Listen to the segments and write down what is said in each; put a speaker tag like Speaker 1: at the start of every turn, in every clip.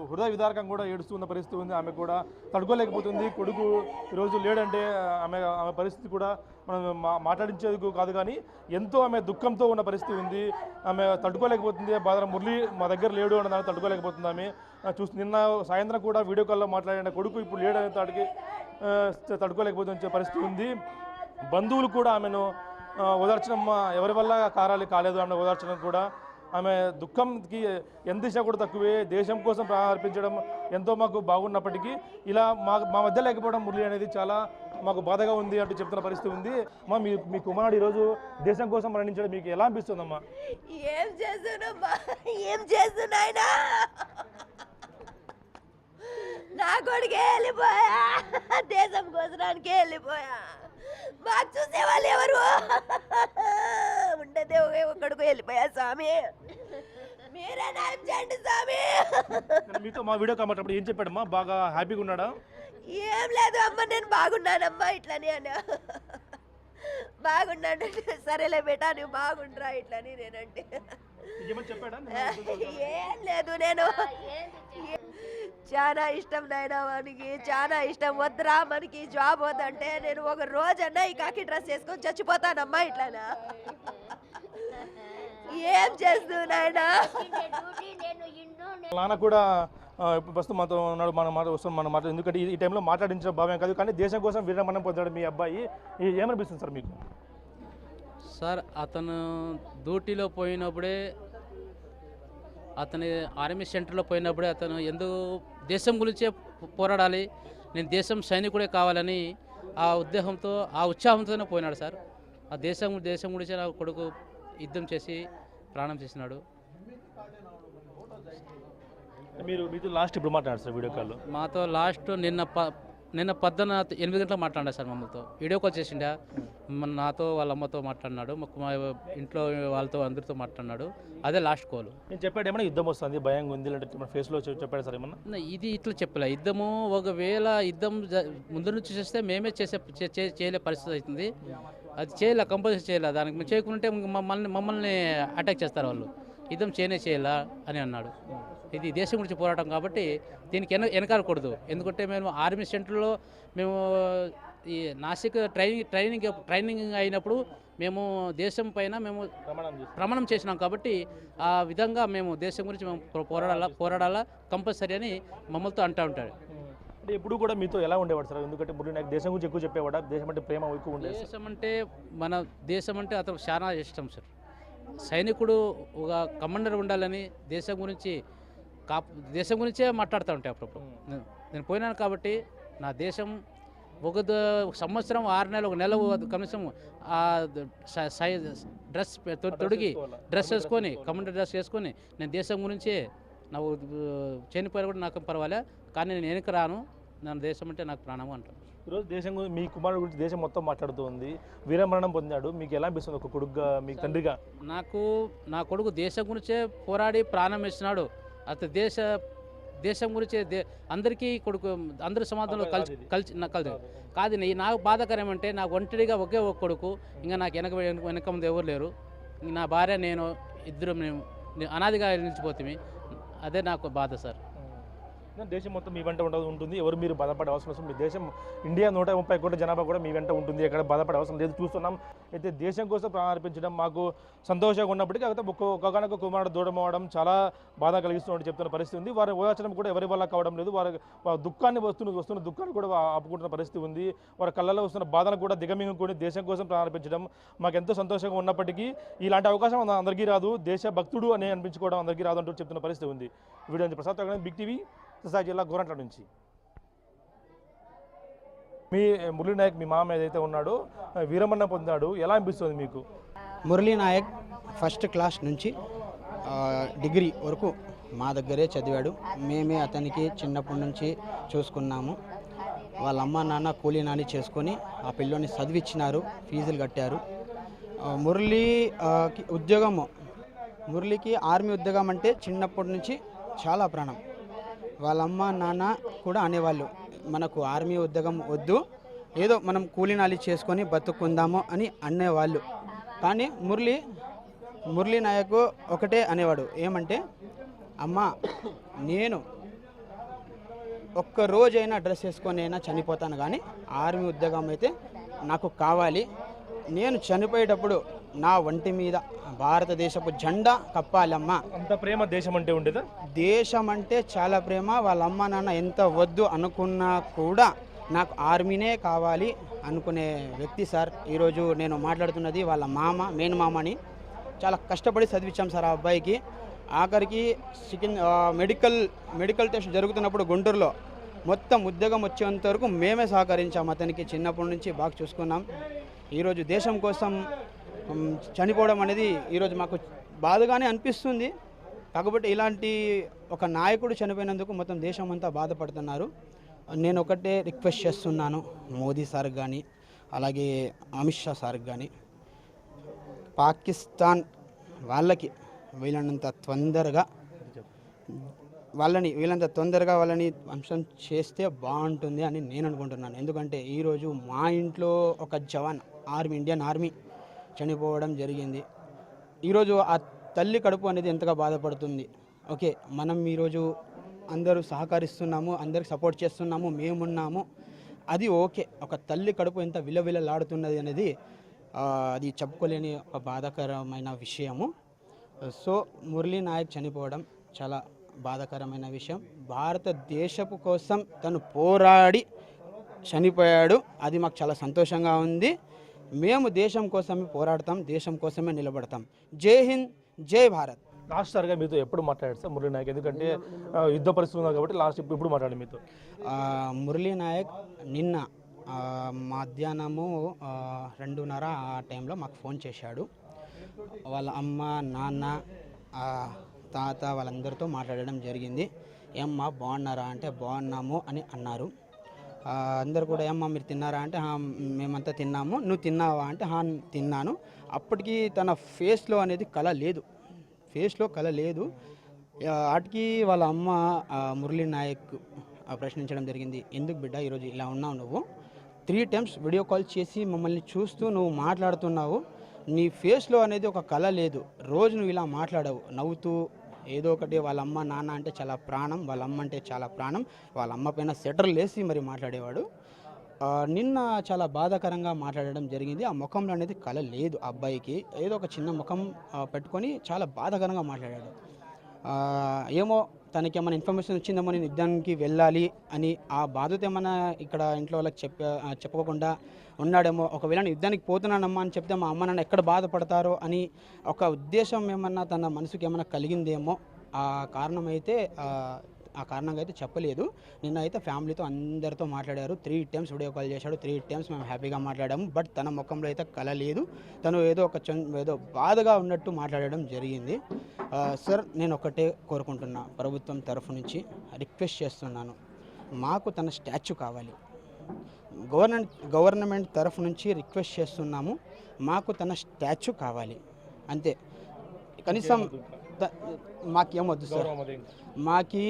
Speaker 1: హృదయ విదారకం కూడా ఏడుస్తున్న పరిస్థితి ఉంది. ఆమె కూడా తడుకోలేకపోతుంది. కొడుకు ఈరోజు లేడంటే ఆమె పరిస్థితి కూడా మనం మాట్లాడించేందుకు కాదు, కానీ ఎంతో ఆమె దుఃఖంతో ఉన్న పరిస్థితి ఉంది. ఆమె తట్టుకోలేకపోతుంది. బాధ మురళి మా దగ్గర లేడు అన్న దాన్ని తట్టుకోలేకపోతుంది. ఆమె నిన్న సాయంత్రం కూడా వీడియో కాల్లో మాట్లాడిన కొడుకు ఇప్పుడు లేడనే తాడికి తట్టుకోలేకపోతున్న పరిస్థితి ఉంది. బంధువులు కూడా ఆమెను ఓదార్చడం ఎవరి వల్ల కాలేదు. ఆమె ఓదార్చడం కూడా ఆమె దుఃఖంకి ఎంత దిశ కూడా తక్కువే. దేశం కోసం ప్రారంభించడం ఎంతో మాకు బాగున్నప్పటికీ ఇలా మా మధ్య లేకపోవడం మురళి అనేది చాలా మాకు బాధగా ఉంది అంటూ చెప్తున్న పరిస్థితి ఉంది. అమ్మా, మీ కుమారుడు ఈరోజు దేశం కోసం మరణించడం మీకు ఎలా అనిపిస్తుందమ్మా?
Speaker 2: ఏం చేస్తున్నాయినా నా కొడుకే వెళ్ళిపోయా, దేశం కోసడానికి వెళ్ళిపోయా. మాకు చూసేవాళ్ళు ఎవరు ఉండదే, ఒక్కడికి వెళ్ళిపోయా. స్వామి మీరే న్యాయం చేయండి స్వామి.
Speaker 1: మీతో మా వీడియో కామన్నప్పుడు ఏం చెప్పాడమ్మా? బాగా హ్యాపీగా ఉన్నాడా?
Speaker 2: ఏం లేదు అమ్మ, నేను బాగున్నానమ్మా ఇట్లని అన్నా. బాగున్నాడు. సరేలే బేటా నువ్వు బాగుండ్రా ఇట్లని నేనంటే ఏం లేదు. నేను చాలా ఇష్టం నాయనా, మనకి చాలా ఇష్టం. వద్దురా మనకి జాబ్ వద్దంటే నేను ఒక రోజన్నా ఈ కాకి డ్రెస్ వేసుకొని చచ్చిపోతానమ్మా ఇట్లానా. ఏం చేస్తూ నాయనా.
Speaker 1: నాన్న కూడా ప్రస్తుతం మనతో ఉన్నాడు. మన మాట ఎందుకంటే ఈ టైంలో మాట్లాడించడం భావ్యం కాదు, కానీ దేశం కోసం విరమణం పొందాడు మీ అబ్బాయి. ఏమనిపిస్తుంది సార్ మీకు?
Speaker 3: సార్ అతను డ్యూటీలో పోయినప్పుడే, అతని ఆర్మీ సెంటర్లో పోయినప్పుడే అతను ఎందుకు దేశం గురించే పోరాడాలి, నేను దేశం సైనికుడే కావాలని ఆ ఉద్దేశంతో ఆ ఉత్సాహంతోనే పోయినాడు సార్. ఆ దేశం గురించి నా కొడుకు యుద్ధం చేసి ప్రాణం చేసినాడు.
Speaker 1: మీతో లాస్ట్ ఇప్పుడు మాట్లాడారు సార్ వీడియో కాల్లో?
Speaker 3: మాతో లాస్ట్ నిన్న 8 గంటలకు మాట్లాడారు సార్. మమ్మల్తో వీడియో కాల్ చేసిండా, నాతో వాళ్ళ అమ్మతో మాట్లాడినాడు, మా ఇంట్లో వాళ్ళతో అందరితో మాట్లాడినాడు. అదే లాస్ట్ కాల్.
Speaker 1: నేను చెప్పాడు ఏమన్నా యుద్ధం వస్తుంది భయంగా ఉంది అంటే మన ఫేస్లో చెప్పాడు సార్ ఏమన్నా?
Speaker 3: ఇది ఇట్లా చెప్పలే. యుద్ధము ఒకవేళ యుద్ధం ముందు నుంచి చేస్తే మేమే చేయలే పరిస్థితి అవుతుంది. అది చేయలే, కంపల్సరీ చేయలే. దానికి మేము చేయకుంటే మమ్మల్ని అటాక్ చేస్తారు వాళ్ళు. యుద్ధం చేయాలా అని అన్నాడు. ఇది దేశం గురించి పోరాటం కాబట్టి దీనికి వెనకాలకూడదు. ఎందుకంటే మేము ఆర్మీ సెంటర్లో మేము ఈ నాసిక్ ట్రైనింగ్ అయినప్పుడు మేము దేశం పైన మేము ప్రమాణం చేసినాం కాబట్టి ఆ విధంగా మేము దేశం గురించి మేము పోరాడాలా కంపల్సరీ అని మమ్మల్తో అంటూ ఉంటాడు.
Speaker 1: అంటే ఎప్పుడు కూడా మీతో ఎలా ఉండేవాడు సార్? ఎందుకంటే మురళి నాకు దేశం గురించి ఎక్కువ చెప్పేవాడా? దేశం అంటే ప్రేమ ఎక్కువ ఉండేది.
Speaker 3: దేశం అంటే అతను చాలా ఇష్టం సార్. సైనికుడు ఒక కమాండర్ ఉండాలని దేశం గురించే మాట్లాడుతూ ఉంటాయి అప్పుడప్పుడు. నేను పోయినాను కాబట్టి నా దేశం ఒక సంవత్సరం 6 నెలలు, 1 నెల కనీసం డ్రెస్ తొడిగి డ్రెస్ వేసుకొని, కమాండర్ డ్రెస్ వేసుకొని నేను దేశం గురించే నాకు చనిపోయినా కూడా నాకు పర్వాలే, కానీ నేను వెనక్కి రాను, నా దేశం అంటే నాకు ప్రాణం అంటాను.
Speaker 1: ఈరోజు దేశం గురించి, మీ కుమారుడు గురించి దేశం మొత్తం మాట్లాడుతూ ఉంది. వీరమరణం పొందాడు. మీకు ఎలా అనిపిస్తుంది ఒక కొడుకుగా, మీ తండ్రిగా?
Speaker 3: నా కొడుకు దేశం గురించే పోరాడి ప్రాణం ఇస్తున్నాడు. అతను దేశం గురించి అందరికీ కొడుకు, అందరి సమాజంలో కలిసి కాదు. నాకు బాధాకరం అంటే నాకు ఒంటరిగా ఒకే ఒక కొడుకు, ఇంకా నాకు వెనక ముందు ఎవరు లేరు. నా భార్య నేను ఇద్దరు మేము అనాదిగా నిలిచిపోతుంది. అదే నాకు బాధ సార్.
Speaker 1: దేశం మొత్తం మీ వెంట ఉంటుంది. ఎవరు మీరు బాధపడే అవసరం లేదు. మీ దేశం ఇండియా 130 కోట్ల జనాభా కూడా మీ వెంట ఉంటుంది. ఎక్కడ బాధపడే అవసరం లేదు. చూస్తున్నాం అయితే దేశం కోసం ప్రారంభించడం మాకు సంతోషంగా ఉన్నప్పటికీ కాకపోతే ఒక్కొక్క కుమారుడు దూరం అవ్వడం చాలా బాధ కలిగిస్తున్నట్టు చెప్తున్న పరిస్థితి ఉంది. వారి ఓదార్చడం కూడా ఎవరి వల్ల కావడం లేదు. వారి దుఃఖాన్ని వస్తున్న దుఃఖాన్ని కూడా ఆపుకుంటున్న పరిస్థితి ఉంది. వారి కళ్ళలో వస్తున్న బాధను కూడా దిగమింగుకొని దేశం కోసం ప్రారంభించడం మాకు ఎంతో సంతోషంగా ఉన్నప్పటికీ ఇలాంటి అవకాశం అందరికీ రాదు. దేశ భక్తుడు అని అనిపించుకోవడం అందరికీ రాదు అంటూ చెప్తున్న పరిస్థితి ఉంది. వీడియో నుంచి ప్రసాద్ బిగ్ టీవీ జిల్లా గోరంట్ల నుంచి. మీ మురళీ నాయక్ మీ మామ ఏదైతే ఉన్నాడో వీరమరణం పొందాడు, ఎలా అనిపిస్తుంది మీకు?
Speaker 4: మురళీ నాయక్ ఫస్ట్ క్లాస్ నుంచి డిగ్రీ వరకు మా దగ్గరే చదివాడు. మేమే అతనికి చిన్నప్పటి నుంచి చూసుకున్నాము. వాళ్ళ అమ్మ నాన్న కూలీ నాని చేసుకొని ఆ పిల్లోని చదివిచ్చినారు, ఫీజులు కట్టారు. మురళికి ఆర్మీ ఉద్యోగం అంటే చిన్నప్పటి నుంచి చాలా ప్రాణం. వాళ్ళ అమ్మ నాన్న కూడా అనేవాళ్ళు, మనకు ఆర్మీ ఉద్యోగం వద్దు, ఏదో మనం కూలీనాలి చేసుకొని బతుకుందాము అని అనేవాళ్ళు. కానీ మురళీ నాయక్ ఒకటే అనేవాడు, ఏమంటే అమ్మ నేను ఒక్క రోజైనా డ్రెస్ వేసుకొని అయినా చనిపోతాను, కానీ ఆర్మీ ఉద్యోగం అయితే నాకు కావాలి. నేను చనిపోయేటప్పుడు నా ఒంటి మీద భారతదేశపు జెండా కప్పాలమ్మా.
Speaker 1: అంత ప్రేమ దేశం అంటే ఉండేదా?
Speaker 4: దేశం అంటే చాలా ప్రేమ. వాళ్ళ అమ్మ నాన్న ఎంత వద్దు అనుకున్నా కూడా నాకు ఆర్మీనే కావాలి అనుకునే వ్యక్తి సార్. ఈరోజు నేను మాట్లాడుతున్నది వాళ్ళ మామ, మెయిన్ మామని. చాలా కష్టపడి చదివించాం సార్ ఆ అబ్బాయికి. ఆఖరికి మెడికల్ టెస్ట్ జరుగుతున్నప్పుడు గుంటూరులో మొత్తం ఉద్యోగం వచ్చేంత వరకు మేమే సహకరించాం అతనికి. చిన్నప్పటి నుంచి బాగా చూసుకున్నాం. ఈరోజు దేశం కోసం చనిపోవడం అనేది ఈరోజు మాకు బాధగానే అనిపిస్తుంది. కాకపోతే ఇలాంటి ఒక నాయకుడు చనిపోయినందుకు మొత్తం దేశం అంతా బాధపడుతున్నారు. నేను ఒకటే రిక్వెస్ట్ చేస్తున్నాను మోదీ సార్కి కానీ, అలాగే అమిత్ షా సార్కి కానీ, పాకిస్తాన్ వాళ్ళకి వీళ్ళంత తొందరగా వాళ్ళని అంశం చేస్తే బాగుంటుంది అని నేను అనుకుంటున్నాను. ఎందుకంటే ఈరోజు మా ఇంట్లో ఒక జవాన్ ఇండియన్ ఆర్మీ చనిపోవడం జరిగింది. ఈరోజు ఆ తల్లి కడుపు అనేది ఎంతగా బాధపడుతుంది. ఓకే, మనం ఈరోజు అందరూ సహకరిస్తున్నాము, అందరికి సపోర్ట్ చేస్తున్నాము, మేమున్నాము, అది ఓకే. ఒక తల్లి కడుపు ఎంత విలవిలలాడుతున్నది అనేది అది చెప్పుకోలేని ఒక బాధాకరమైన విషయము. సో మురళీ నాయక్ చనిపోవడం చాలా బాధాకరమైన విషయం. భారతదేశపు కోసం తను పోరాడి చనిపోయాడు. అది మాకు చాలా సంతోషంగా ఉంది. మేము దేశం కోసమే పోరాడతాం, దేశం కోసమే నిలబడతాం. జై హింద్, జై భారత్.
Speaker 1: లాస్ట్ సార్గా మీతో ఎప్పుడు మాట్లాడారు సార్ మురళీ నాయక్? ఎందుకంటే యుద్ధ పరిస్థితి ఉంది కాబట్టి లాస్ట్ ఇప్పుడు మాట్లాడి మీతో.
Speaker 4: మురళీ నాయక్ నిన్న మధ్యాహ్నము 2:30 ఆ టైంలో మాకు ఫోన్ చేశాడు. వాళ్ళ అమ్మ, నాన్న, తాత వాళ్ళందరితో మాట్లాడడం జరిగింది. ఏమ్మా బాగున్నారా అంటే బాగున్నాము అని అన్నారు. అందరు కూడా ఏమ్మా మీరు తిన్నారా అంటే మేమంతా తిన్నాము, నువ్వు తిన్నావా అంటే తిన్నాను. అప్పటికి తన ఫేస్లో అనేది కళ లేదు. వాటికి వాళ్ళ అమ్మ మురళీ నాయక్ ప్రశ్నించడం జరిగింది. ఎందుకు బిడ్డ ఈరోజు ఇలా ఉన్నావు? నువ్వు 3 times వీడియో కాల్ చేసి మమ్మల్ని చూస్తూ నువ్వు మాట్లాడుతున్నావు, నీ ఫేస్లో అనేది ఒక కళ లేదు. రోజు నువ్వు ఇలా మాట్లాడవు, నవ్వుతూ ఏదో ఒకటి. వాళ్ళ అమ్మ, నాన్న అంటే చాలా ప్రాణం, వాళ్ళ అమ్మ అంటే చాలా ప్రాణం. వాళ్ళ అమ్మ పైన సెటర్లు వేసి మరి మాట్లాడేవాడు. నిన్న చాలా బాధాకరంగా మాట్లాడడం జరిగింది. ఆ ముఖంలో అనేది కళ లేదు. ఆ అబ్బాయికి ఏదో ఒక చిన్న ముఖం పెట్టుకొని చాలా బాధాకరంగా మాట్లాడాడు. ఏమో తనకేమైనా ఇన్ఫర్మేషన్ వచ్చిందేమో నేను యుద్ధానికి వెళ్ళాలి అని ఆ బాధ్యత ఏమైనా ఇక్కడ ఇంట్లో వాళ్ళకి చెప్పకుండా ఉన్నాడేమో. ఒకవేళ నేను యుద్ధానికి పోతున్నానమ్మా అని చెప్తే మా అమ్మ నాన్న ఎక్కడ బాధపడతారో అని ఒక ఉద్దేశం ఏమన్నా తన మనసుకి ఏమైనా కలిగిందేమో. ఆ కారణంగా అయితే చెప్పలేదు. నిన్న అయితే ఫ్యామిలీతో అందరితో మాట్లాడారు. 3 times వీడియో కాల్ చేశాడు. 3 times మేము హ్యాపీగా మాట్లాడాము. బట్ తన ముఖంలో అయితే కళ లేదు. తను ఏదో బాధగా ఉన్నట్టు మాట్లాడడం జరిగింది. సార్ నేను ఒకటే కోరుకుంటున్నా, ప్రభుత్వం తరఫు నుంచి రిక్వెస్ట్ చేస్తున్నాను, మాకు తన స్టాచ్యూ కావాలి. గవర్నమెంట్ తరఫు నుంచి రిక్వెస్ట్ చేస్తున్నాము, మాకు తన స్టాచ్యూ కావాలి అంతే. కనీసం మాకేమొద్దు సార్. మాకి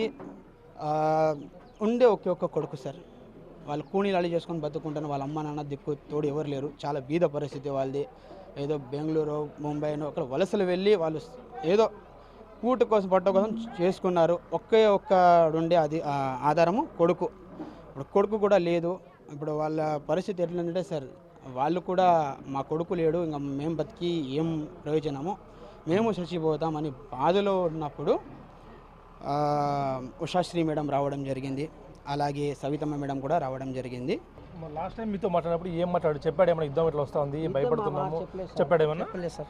Speaker 4: ఉండే ఒక్క కొడుకు సార్. వాళ్ళు కూనీలాలి చేసుకొని బతుకుంటాను. వాళ్ళ అమ్మ నాన్న దిక్కు తోడు ఎవరు లేరు. చాలా బీద పరిస్థితి వాళ్ళది. ఏదో బెంగళూరు, ముంబైనో అక్కడ వలసలు వెళ్ళి వాళ్ళు ఏదో కూటు కోసం, పట్ట కోసం చేసుకున్నారు. ఒక్కడుండే అది ఆధారము కొడుకు. ఇప్పుడు కొడుకు కూడా లేదు. ఇప్పుడు వాళ్ళ పరిస్థితి ఎట్లంటే సార్, వాళ్ళు కూడా మా కొడుకు లేడు, ఇంకా మేము బతికి ఏం ప్రయోజనము, మేము చచ్చిపోతామని బాధలో ఉన్నప్పుడు ఉషాశ్రీ మేడం రావడం జరిగింది. అలాగే సవితమ్మ మేడం కూడా రావడం జరిగింది.
Speaker 1: లాస్ట్ టైం మీతో మాట్లాడినప్పుడు ఏం చెప్పాడు? ఏమైనా యుద్ధం ఎట్లా వస్తుంది, భయపడుతున్నాము చెప్పాడేమన్నా?
Speaker 5: చెప్పలేదు సార్.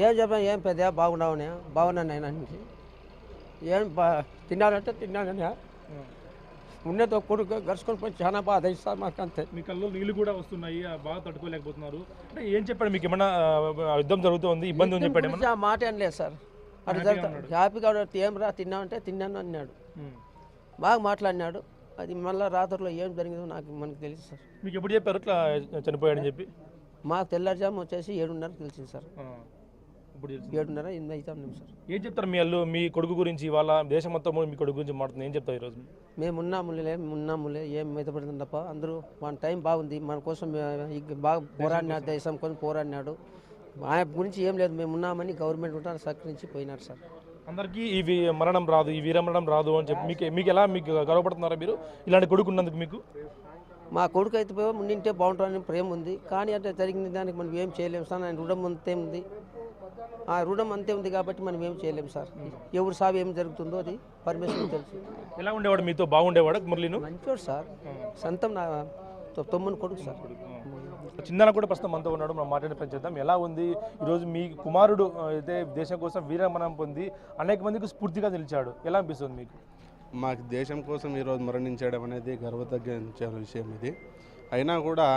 Speaker 5: ఏం చెప్పా, ఏం పెద్ద బాగున్నాను నేను అని. ఏం తిన్నారంటే తిన్నానని ఉన్నతో కొడుకు గడుచుకొని పోయి చాలా బాధ ఇస్తారు మాకు అంతే.
Speaker 1: మీ కళ్ళు నీళ్ళు కూడా వస్తున్నాయి, బాగా తట్టుకోలేకపోతున్నారు అంటే ఏం చెప్పాడు మీకు? ఏమన్నా యుద్ధం జరుగుతుంది, ఇబ్బంది ఉంది చెప్పాడు?
Speaker 5: ఆ మాట ఏం లేదు సార్. అటు జరుగుతుంది హ్యాపీగా ఏం రా తిన్నామంటే తిన్నాను అన్నాడు. బాగా మాట్లాడినాడు. అది మళ్ళీ రాత్రిలో ఏం జరిగిందో మనకు తెలుసు సార్.
Speaker 1: మీకు ఎప్పుడు చెప్పారు ఇట్లా చనిపోయాడని చెప్పి?
Speaker 5: మాకు తెల్లారుజాము వచ్చేసి 7:30 తెలిసింది సార్.
Speaker 1: ఇప్పుడు
Speaker 5: 7:30 8 అవుతాం సార్.
Speaker 1: ఏం చెప్తారు మీ కొడుకు గురించి? వాళ్ళ దేశం మొత్తం మీ కొడుకు గురించి మాట్లాడుతుంది, ఏం చెప్తారు ఈరోజు?
Speaker 5: మేము ఉన్నాములే ఏం మెతపడుతుంది తప్ప అందరూ మన టైం బాగుంది, మన కోసం బాగా పోరాడినాడు, దేశం కోసం పోరాడినాడు. ఆయన గురించి ఏం లేదు, మేము ఉన్నామని గవర్నమెంట్ ఉంటారు సహకరించి పోయినారు సార్.
Speaker 1: అందరికీ ఈ మరణం రాదు, ఈ వీరమరణం రాదు అని చెప్పి మీకు ఎలా మీకు గర్వపడుతున్నారా మీరు ఇలాంటి కొడుకు ఉన్నందుకు? మీకు
Speaker 5: మా కొడుకు అయితే ఉండింటే బాగుంటుందని ప్రేమ ఉంది, కానీ అంటే జరిగిన దానికి మనం ఏం చేయలేము సార్. ఆయన రుణం అంతే ఉంది, ఆ రుణం అంతే ఉంది కాబట్టి మనం ఏం చేయలేము సార్. ఎవరు సాగు ఏం జరుగుతుందో అది పరమేశ్వరుడు తెలుసు.
Speaker 1: ఎలా ఉండేవాడు మీతో? బాగుండేవాడు మురళీను?
Speaker 5: మంచివాడు సార్, సొంతం నా తమ్ముని కొడుకు సార్.
Speaker 1: చిన్న కూడా ప్రస్తుతం మనతో ఉన్నాడు, మనం మాట్లాడే పని చేద్దాం. ఎలా ఉంది ఈరోజు మీ కుమారుడు అయితే దేశం కోసం వీరమరణం పొంది అనేక మందికి స్ఫూర్తిగా నిలిచాడు, ఎలా అనిపిస్తుంది మీకు?
Speaker 6: మాకు దేశం కోసం ఈరోజు మరణించడం అనేది గర్వతగ్గించే విషయం ఇది. అయినా కూడా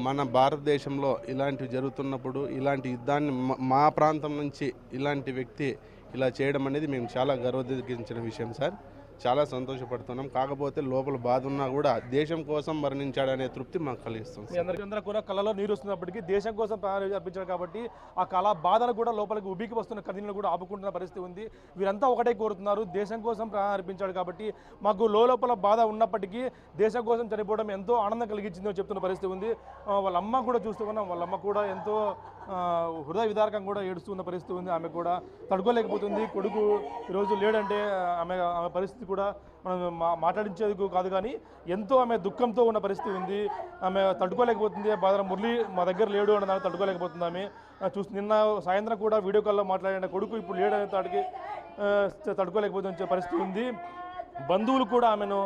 Speaker 6: మన భారతదేశంలో ఇలాంటివి జరుగుతున్నప్పుడు ఇలాంటి యుద్ధాన్ని మా ప్రాంతం నుంచి ఇలాంటి వ్యక్తి ఇలా చేయడం అనేది మేము చాలా గర్వతగ్గించిన విషయం సార్. చాలా సంతోషపడుతున్నాం. కాకపోతే లోపల బాధ ఉన్నా కూడా దేశం కోసం మరణించాడనే తృప్తి మాకు కలిగిస్తుంది.
Speaker 1: మీ అందరూ కూడా కళలో నీరు వస్తున్నప్పటికీ దేశం కోసం ప్రాణాలు అర్పించారు కాబట్టి ఆ కళ బాధలు కూడా లోపలికి ఉబికి వస్తున్న కథలను కూడా ఆపుకుంటున్న పరిస్థితి ఉంది. వీరంతా ఒకటే కోరుతున్నారు, దేశం కోసం ప్రాణాలు అర్పించాడు కాబట్టి మాకు లోపల బాధ ఉన్నప్పటికీ దేశం కోసం చనిపోవడం ఎంతో ఆనందం కలిగించిందని చెప్తున్న పరిస్థితి ఉంది. వాళ్ళ అమ్మ కూడా చూస్తూ ఉన్నాం, వాళ్ళ అమ్మ కూడా ఎంతో హృదయ విదారకం కూడా ఏడుస్తున్న పరిస్థితి ఉంది. ఆమె కూడా తడుకోలేకపోతుంది. కొడుకు ఈరోజు లేడంటే ఆమె పరిస్థితి కూడా మనం మాట్లాడించేందుకు కాదు కానీ ఎంతో ఆమె దుఃఖంతో ఉన్న పరిస్థితి ఉంది. ఆమె తట్టుకోలేకపోతుంది. బాధ మురళి మా దగ్గర లేడు అన్న దాన్ని తట్టుకోలేకపోతుంది. ఆమె నిన్న సాయంత్రం కూడా వీడియో కాల్లో మాట్లాడిన కొడుకు ఇప్పుడు లేడు అనే తాడికి తట్టుకోలేకపోతున్న పరిస్థితి ఉంది. బంధువులు కూడా ఆమెను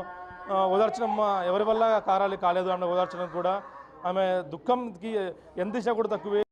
Speaker 1: ఓదార్చడం ఎవరి వల్ల కారాలు కాలేదు అన్న ఓదార్చడం కూడా ఆమె దుఃఖంకి ఎంత దిశ కూడా తక్కువే.